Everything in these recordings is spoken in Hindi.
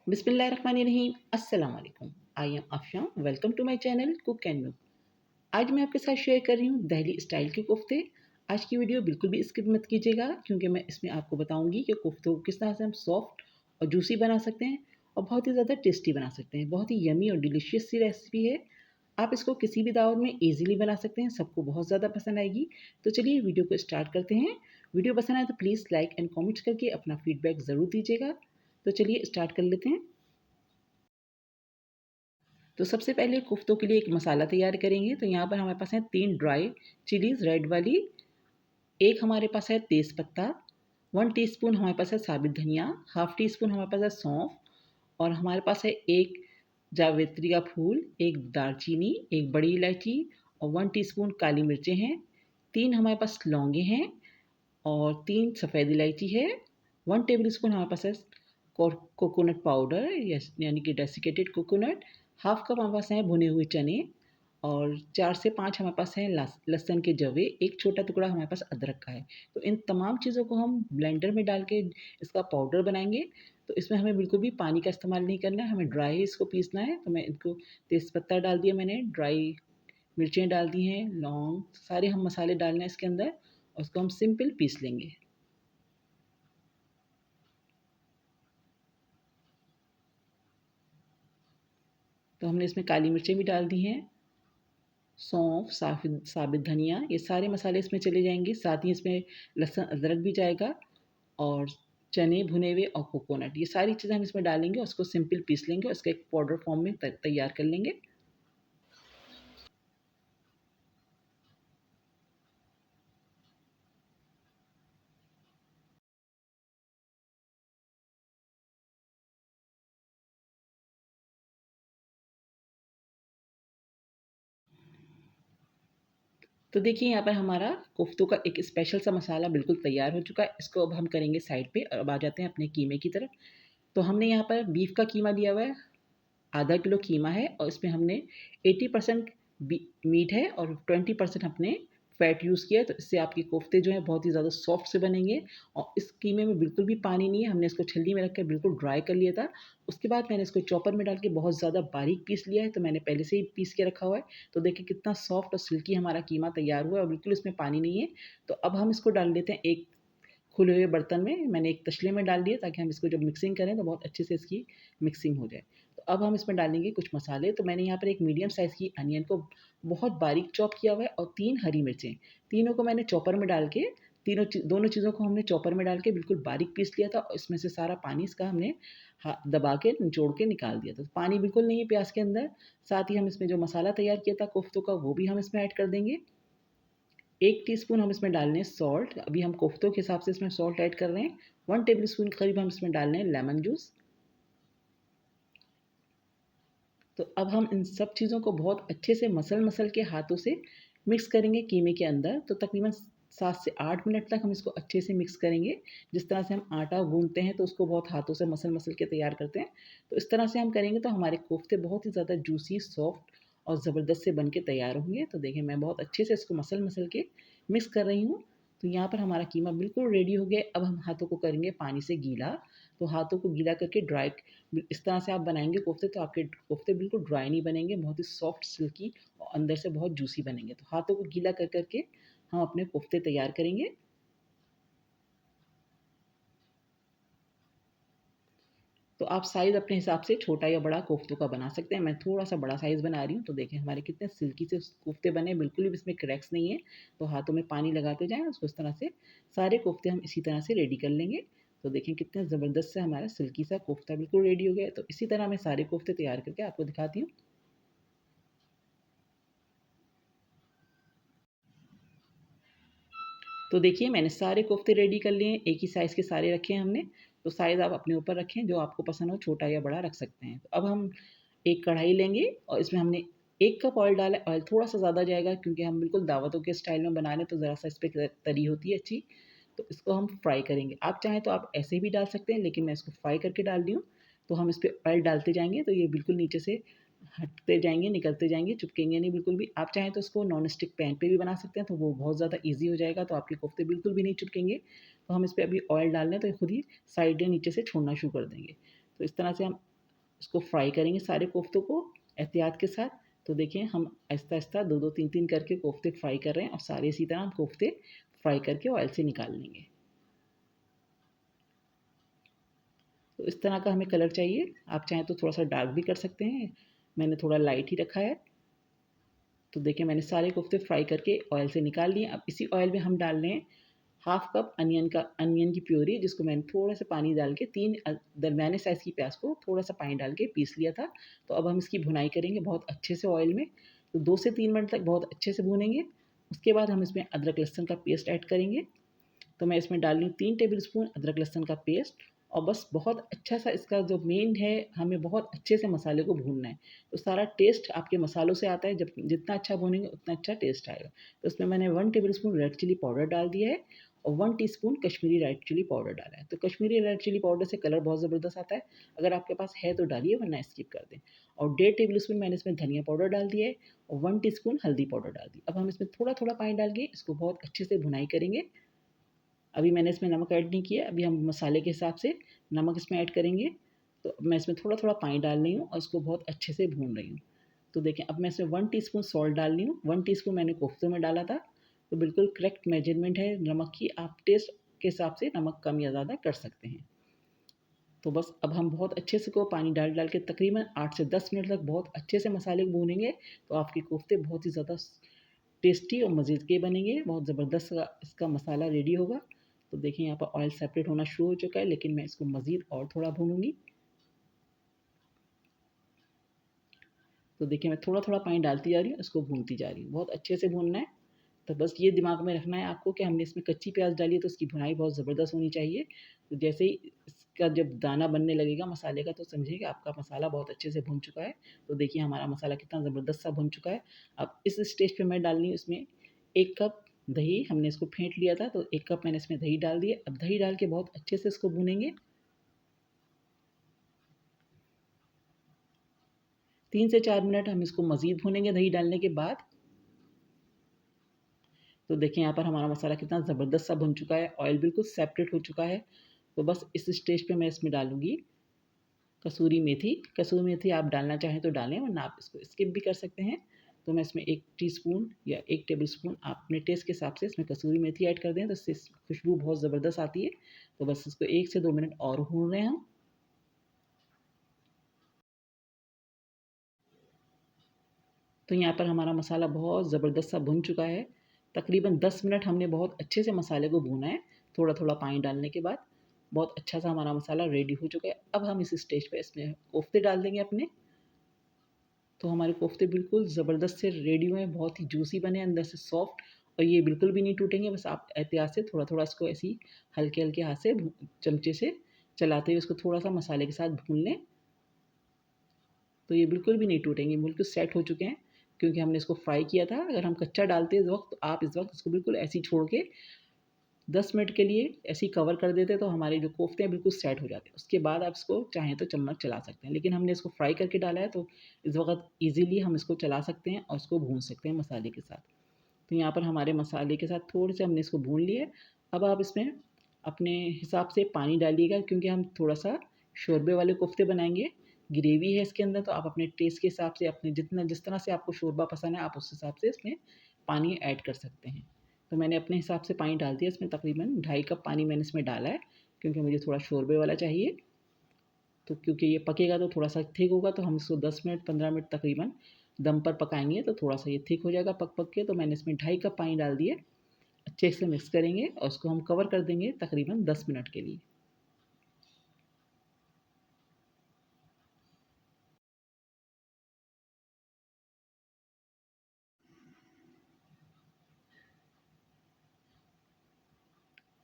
बिस्मिल्लाहिर्रहमानिर्रहीम। अस्सलाम वालेकुम। I am Afiya. Welcome to my channel cook and nook. आज मैं आपके साथ शेयर कर रही हूँ दिल्ली स्टाइल के कोफ्ते। आज की वीडियो बिल्कुल भी स्किप मत कीजिएगा क्योंकि मैं इसमें आपको बताऊंगी कि कोफ्तों को किस तरह से हम सॉफ्ट और जूसी बना सकते हैं और बहुत ही ज़्यादा टेस्टी बना सकते हैं। बहुत ही यमी और डिलीशियस सी रेसिपी है। आप इसको किसी भी दावत में ईजिली बना सकते हैं, सबको बहुत ज़्यादा पसंद आएगी। तो चलिए वीडियो को स्टार्ट करते हैं। वीडियो पसंद आए तो प्लीज़ लाइक एंड कॉमेंट्स करके अपना फीडबैक ज़रूर दीजिएगा। तो चलिए स्टार्ट कर लेते हैं। तो सबसे पहले कोफ्तों के लिए एक मसाला तैयार करेंगे। तो यहाँ पर हमारे पास है 3 ड्राई चिलीज़ रेड वाली, एक हमारे पास है तेज़पत्ता, 1 टीस्पून हमारे पास है साबित धनिया, हाफ़ टी स्पून हमारे पास है सौंफ और हमारे पास है 1 जावित्री का फूल, 1 दालचीनी, 1 बड़ी इलायची और 1 टीस्पून काली मिर्चें हैं, 3 हमारे पास लौंगे हैं और 3 सफ़ेद इलायची है, 1 टेबल स्पून हमारे पास है कोकोनट पाउडर यानी कि डेसिकेटेड कोकोनट, हाफ कप हमारे पास हैं भुने हुए चने और 4 से 5 हमारे पास हैं लहसुन के जवे, एक छोटा टुकड़ा हमारे पास अदरक का है। तो इन तमाम चीज़ों को हम ब्लेंडर में डाल के इसका पाउडर बनाएँगे। तो इसमें हमें बिल्कुल भी पानी का इस्तेमाल नहीं करना है, हमें ड्राई इसको पीसना है। तो मैं इनको तेज़पत्ता डाल दिया मैंने, ड्राई मिर्चें डाल दी हैं, लौंग, सारे हम मसाले डालना है इसके अंदर और उसको हम सिंपल पीस लेंगे। तो हमने इसमें काली मिर्चें भी डाल दी हैं, सौंफ, साबित धनिया, ये सारे मसाले इसमें चले जाएँगे। साथ ही इसमें लहसुन अदरक भी जाएगा और चने भुने हुए और कोकोनट, ये सारी चीज़ें हम इसमें डालेंगे और उसको सिंपल पीस लेंगे और उसका एक पाउडर फॉर्म में तैयार कर लेंगे। तो देखिए यहाँ पर हमारा कोफ्तों का एक स्पेशल सा मसाला बिल्कुल तैयार हो चुका है। इसको अब हम करेंगे साइड पे और अब आ जाते हैं अपने कीमे की तरफ। तो हमने यहाँ पर बीफ का कीमा लिया हुआ है, आधा किलो कीमा है और इसमें हमने 80% मीट है और 20% हमने फैट यूज़ किया है। तो इससे आपके कोफ्ते जो हैं बहुत ही ज़्यादा सॉफ्ट से बनेंगे और इस कीमे में बिल्कुल भी पानी नहीं है। हमने इसको छलनी में रख कर बिल्कुल ड्राई कर लिया था। उसके बाद मैंने इसको चॉपर में डाल के बहुत ज़्यादा बारीक पीस लिया है। तो मैंने पहले से ही पीस के रखा हुआ है। तो देखिए कितना सॉफ्ट और सिल्की हमारा कीमा तैयार हुआ है और बिल्कुल इसमें पानी नहीं है। तो अब हम इसको डाल देते हैं एक खुले हुए बर्तन में। मैंने एक तसले में डाल दिया ताकि हम इसको जब मिक्सिंग करें तो बहुत अच्छे से इसकी मिक्सिंग हो जाए। तो अब हम इसमें डालेंगे कुछ मसाले। तो मैंने यहाँ पर एक मीडियम साइज़ की अनियन को बहुत बारीक चॉप किया हुआ है और 3 हरी मिर्चें, तीनों को मैंने चॉपर में डाल के दोनों चीज़ों को हमने चॉपर में डाल के बिल्कुल बारीक पीस लिया था और इसमें से सारा पानी इसका हमने दबा के निचोड़ के निकाल दिया था। तो पानी बिल्कुल नहीं है प्याज़ के अंदर। साथ ही हम इसमें जो मसाला तैयार किया था कोफ्तों का वो भी हम इसमें ऐड कर देंगे। 1 टीस्पून हम इसमें डाल रहे हैं सॉल्ट, अभी हम कोफ्तों के हिसाब से इसमें सॉल्ट ऐड कर रहे हैं। 1 टेबलस्पून के करीब हम इसमें डाल रहे हैं लेमन जूस। तो अब हम इन सब चीज़ों को बहुत अच्छे से मसल-मसल के हाथों से मिक्स करेंगे कीमे के अंदर। तो तकरीबन 7 से 8 मिनट तक हम इसको अच्छे से मिक्स करेंगे। जिस तरह से हम आटा गूँथते हैं तो उसको बहुत हाथों से मसल-मसल के तैयार करते हैं। तो इस तरह से हम करेंगे तो हमारे कोफ्ते बहुत ही ज़्यादा जूसी, सॉफ्ट और ज़बरदस्त से बन के तैयार होंगे। तो देखिए मैं बहुत अच्छे से इसको मसल-मसल के मिक्स कर रही हूँ। तो यहाँ पर हमारा कीमा बिल्कुल रेडी हो गया है। अब हम हाथों को करेंगे पानी से गीला। तो हाथों को गीला करके ड्राई इस तरह से आप बनाएँगे कोफ्ते तो आपके कोफ्ते बिल्कुल ड्राई नहीं बनेंगे, बहुत ही सॉफ्ट, सिल्की और अंदर से बहुत जूसी बनेंगे। तो हाथों को गीला कर के हम अपने कोफ्ते तैयार करेंगे। तो आप साइज़ अपने हिसाब से छोटा या बड़ा कोफ्तों का बना सकते हैं। मैं थोड़ा-सा बड़ा साइज़ बना रही हूँ। तो देखिए हमारे कितने सिल्की से कोफ्ते बने, बिल्कुल भी इसमें क्रैक्स नहीं है। तो हाथों में पानी लगाते जाएँ, उसको इस तरह से सारे कोफ्ते हम इसी तरह से रेडी कर लेंगे। तो देखिए कितने ज़बरदस्त से हमारा सिल्की सा कोफ्ता बिल्कुल रेडी हो गया है। तो इसी तरह मैं सारे कोफ्ते तैयार करके आपको दिखाती हूँ। तो देखिए मैंने सारे कोफ्ते रेडी कर लिए हैं, एक ही साइज़ के सारे रखे हैं हमने। तो साइज़ आप अपने ऊपर रखें, जो आपको पसंद हो, छोटा या बड़ा रख सकते हैं। तो अब हम एक कढ़ाई लेंगे और इसमें हमने 1 कप ऑयल डाला है। ऑयल थोड़ा-सा ज़्यादा जाएगा क्योंकि हम बिल्कुल दावतों के स्टाइल में बना रहे हैं, तो ज़रा-सा इस पे तरी होती है अच्छी। तो इसको हम फ्राई करेंगे। आप चाहें तो आप ऐसे भी डाल सकते हैं, लेकिन मैं इसको फ्राई करके डाल रही हूँ। तो हम इस पे ऑयल डालते जाएँगे, तो ये बिल्कुल नीचे से हटते जाएँगे, निकलते जाएँगे, चिपकेंगे नहीं बिल्कुल भी। आप चाहें तो इसको नॉन स्टिक पैन पे भी बना सकते हैं, तो वो बहुत ज़्यादा ईज़ी हो जाएगा, तो आपके कोफ्ते बिल्कुल भी नहीं चिपकेंगे। तो हम इस पे अभी ऑयल डाल रहे हैं, तो ये खुद ही साइडें नीचे से छोड़ना शुरू कर देंगे। तो इस तरह से हम इसको फ्राई करेंगे सारे कोफ्तों को एहतियात के साथ। तो देखिए हम आहिस्ता-आहिस्ता 2-2 3-3 करके कोफ्ते फ्राई कर रहे हैं और सारे इसी तरह हम कोफ्ते फ्राई करके ऑयल से निकाल लेंगे। तो इस तरह का हमें कलर चाहिए। आप चाहें तो थोड़ा-सा डार्क भी कर सकते हैं। मैंने थोड़ा लाइट ही रखा है। तो देखिए मैंने सारे कोफ्ते फ्राई करके ऑयल से निकाल लिए। अब इसी ऑयल में हम डाल रहे हैं हाफ कप अनियन की प्यूरी, जिसको मैंने थोड़ा सा पानी डाल के 3 दरमियाने साइज़ की प्याज़ को थोड़ा सा पानी डाल के पीस लिया था। तो अब हम इसकी भुनाई करेंगे बहुत अच्छे से ऑयल में। तो 2 से 3 मिनट तक बहुत अच्छे से भूनेंगे। उसके बाद हम इसमें अदरक लहसुन का पेस्ट ऐड करेंगे। तो मैं इसमें डाल रही हूँ 3 टेबल स्पून अदरक लहसुन का पेस्ट और बस बहुत अच्छा सा इसका जो मेन है, हमें बहुत अच्छे से मसाले को भूनना है। तो सारा टेस्ट आपके मसालों से आता है, जब जितना अच्छा भूनेंगे उतना अच्छा टेस्ट आएगा। तो इसमें मैंने 1 tablespoon red chilli powder डाल दिया है और 1 teaspoon Kashmiri red chilli powder डाला है। तो कश्मीरी रेड चिली पाउडर से कलर बहुत ज़बरदस्त आता है। अगर आपके पास है तो डालिए, वरना स्किप कर दें। और 1.5 टेबल स्पून मैंने इसमें धनिया पाउडर डाल दिया है और 1 टीस्पून हल्दी पाउडर डाल दी। अब हम इसमें थोड़ा-थोड़ा पानी डाल के इसको बहुत अच्छे से भुनाई करेंगे। अभी मैंने इसमें नमक ऐड नहीं किया, अभी हम मसाले के हिसाब से नमक इसमें ऐड करेंगे। तो मैं इसमें थोड़ा-थोड़ा पानी डाल रही हूँ और इसको बहुत अच्छे से भून रही हूँ। तो देखें अब मैं इसमें 1 टीस्पून सॉल्ट डाल रही हूँ, 1 टीस्पून मैंने कोफ्तों में डाला था। तो बिल्कुल करेक्ट मेजरमेंट है नमक की, आप टेस्ट के हिसाब से नमक कम या ज़्यादा कर सकते हैं। तो बस अब हम बहुत अच्छे से को पानी डाल-डाल के तकरीबन 8 से 10 मिनट तक बहुत अच्छे से मसाले को भूनेंगे, तो आपके कोफ्ते बहुत ही ज़्यादा टेस्टी और मज़े के बनेंगे। बहुत ज़बरदस्त इसका मसाला रेडी होगा। तो देखिए यहाँ पर ऑयल सेपरेट होना शुरू हो चुका है, लेकिन मैं इसको मज़ीद और थोड़ा भूनूँगी। तो देखिए मैं थोड़ा-थोड़ा पानी डालती जा रही हूँ, इसको भूनती जा रही हूँ। बहुत अच्छे से भूनना है। तो बस ये दिमाग में रखना है आपको कि हमने इसमें कच्ची प्याज़ डाली है, तो उसकी भुनाई बहुत ज़बरदस्त होनी चाहिए। तो जैसे ही इसका जब दाना बनने लगेगा मसाले का, तो समझिए कि आपका मसाला बहुत अच्छे से भुन चुका है। तो देखिए हमारा मसाला कितना ज़बरदस्त सा भुन चुका है। अब इस स्टेज पे मैं डाल रही हूँ इसमें 1 कप दही, हमने इसको फेंट लिया था, तो 1 कप मैंने इसमें दही डाल दिया। अब दही डाल के बहुत अच्छे से इसको भूनेंगे। 3 से 4 मिनट हम इसको मज़ीद भूनेंगे दही डालने के बाद। तो देखिए यहाँ पर हमारा मसाला कितना ज़बरदस्त सा भुन चुका है, ऑयल बिल्कुल सेपरेट हो चुका है। तो बस इस स्टेज पे मैं इसमें डालूँगी कसूरी मेथी। कसूरी मेथी आप डालना चाहें तो डालें, वरना आप इसको स्किप भी कर सकते हैं। तो मैं इसमें 1 टीस्पून या 1 टेबलस्पून आप अपने टेस्ट के हिसाब से इसमें कसूरी मेथी ऐड कर दें, तो इससे खुशबू बहुत ज़बरदस्त आती है। तो बस इसको 1 से 2 मिनट और भून रहे हैं हम। तो यहाँ पर हमारा मसाला बहुत ज़बरदस्त सा भुन चुका है। तकरीबन 10 मिनट हमने बहुत अच्छे से मसाले को भूना है, थोड़ा-थोड़ा पानी डालने के बाद। बहुत अच्छा सा हमारा मसाला रेडी हो चुका है। अब हम इस स्टेज पे इसमें कोफ्ते डाल देंगे अपने। तो हमारे कोफ्ते बिल्कुल ज़बरदस्त से रेडी हुए हैं, बहुत ही जूसी बने, अंदर से सॉफ्ट और ये बिल्कुल भी नहीं टूटेंगे। बस आप एहतियात से थोड़ा-थोड़ा इसको ऐसे ही हल्के-हल्के हाथ से चमचे से चलाते हुए इसको थोड़ा-सा मसाले के साथ भून लें। तो ये बिल्कुल भी नहीं टूटेंगे, बिल्कुल सेट हो चुके हैं, क्योंकि हमने इसको फ्राई किया था। अगर हम कच्चा डालते इस वक़्त, आप इस वक़्त इसको बिल्कुल ऐसे ही छोड़ के 10 मिनट के लिए ऐसे ही कवर कर देते, तो हमारे जो कोफ्ते हैं बिल्कुल सेट हो जाते हैं। उसके बाद आप इसको चाहें तो चम्मच चला सकते हैं, लेकिन हमने इसको फ्राई करके डाला है, तो इस वक़्त ईज़िली हम इसको चला सकते हैं और इसको भून सकते हैं मसाले के साथ। तो यहाँ पर हमारे मसाले के साथ थोड़े-से हमने इसको भून लिया है। अब आप इसमें अपने हिसाब से पानी डालिएगा, क्योंकि हम थोड़ा-सा शोरबे वाले कोफ्ते बनाएँगे। ग्रेवी है इसके अंदर, तो आप अपने टेस्ट के हिसाब से, अपने जिस तरह से आपको शोरबा पसंद है, आप उस हिसाब से इसमें पानी ऐड कर सकते हैं। तो मैंने अपने हिसाब से पानी डाल दिया, इसमें तकरीबन 2.5 कप पानी मैंने इसमें डाला है, क्योंकि मुझे थोड़ा शोरबे वाला चाहिए। तो क्योंकि ये पकेगा तो थोड़ा-सा थिक होगा, तो हम इसको 10 मिनट 15 मिनट तकरीबन दम पर पकाएँगे, तो थोड़ा-सा ये थिक हो जाएगा पक-पक के। तो मैंने इसमें 2.5 कप पानी डाल दिए। अच्छे से मिक्स करेंगे और उसको हम कवर कर देंगे तकरीबन 10 मिनट के लिए।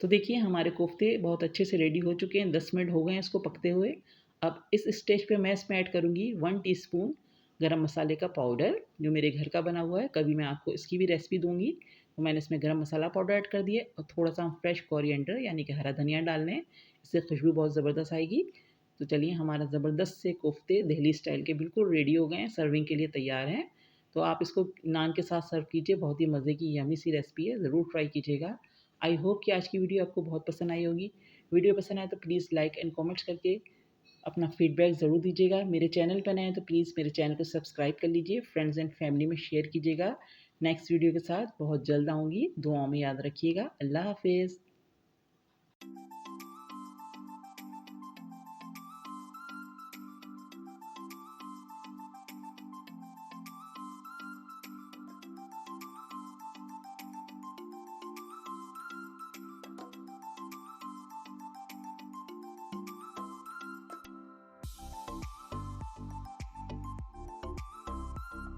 तो देखिए हमारे कोफ्ते बहुत अच्छे से रेडी हो चुके हैं, 10 मिनट हो गए हैं इसको पकते हुए। अब इस स्टेज पे मैं इसमें ऐड करूँगी 1 टीस्पून गरम मसाले का पाउडर, जो मेरे घर का बना हुआ है। कभी मैं आपको इसकी भी रेसिपी दूँगी। तो मैंने इसमें गरम मसाला पाउडर ऐड कर दिया और थोड़ा-सा हम फ्रेश कोरिएंडर यानी कि हरा धनिया डाल लें, इससे खुशबू बहुत ज़बरदस्त आएगी। तो चलिए हमारा ज़बरदस्त से कोफ्ते दिल्ली स्टाइल के बिल्कुल रेडी हो गए हैं, सर्विंग के लिए तैयार हैं। तो आप इसको नान के साथ सर्व कीजिए, बहुत ही मज़े की यम्मी सी रेसिपी है, ज़रूर ट्राई कीजिएगा। आई होप कि आज की वीडियो आपको बहुत पसंद आई होगी। वीडियो पसंद आए तो प्लीज़ लाइक एंड कमेंट्स करके अपना फीडबैक ज़रूर दीजिएगा। मेरे चैनल पर नए हैं तो प्लीज़ मेरे चैनल को सब्सक्राइब कर लीजिए, फ्रेंड्स एंड फैमिली में शेयर कीजिएगा। नेक्स्ट वीडियो के साथ बहुत जल्द आऊँगी, दुआओं में याद रखिएगा। अल्लाह हाफ़िज़।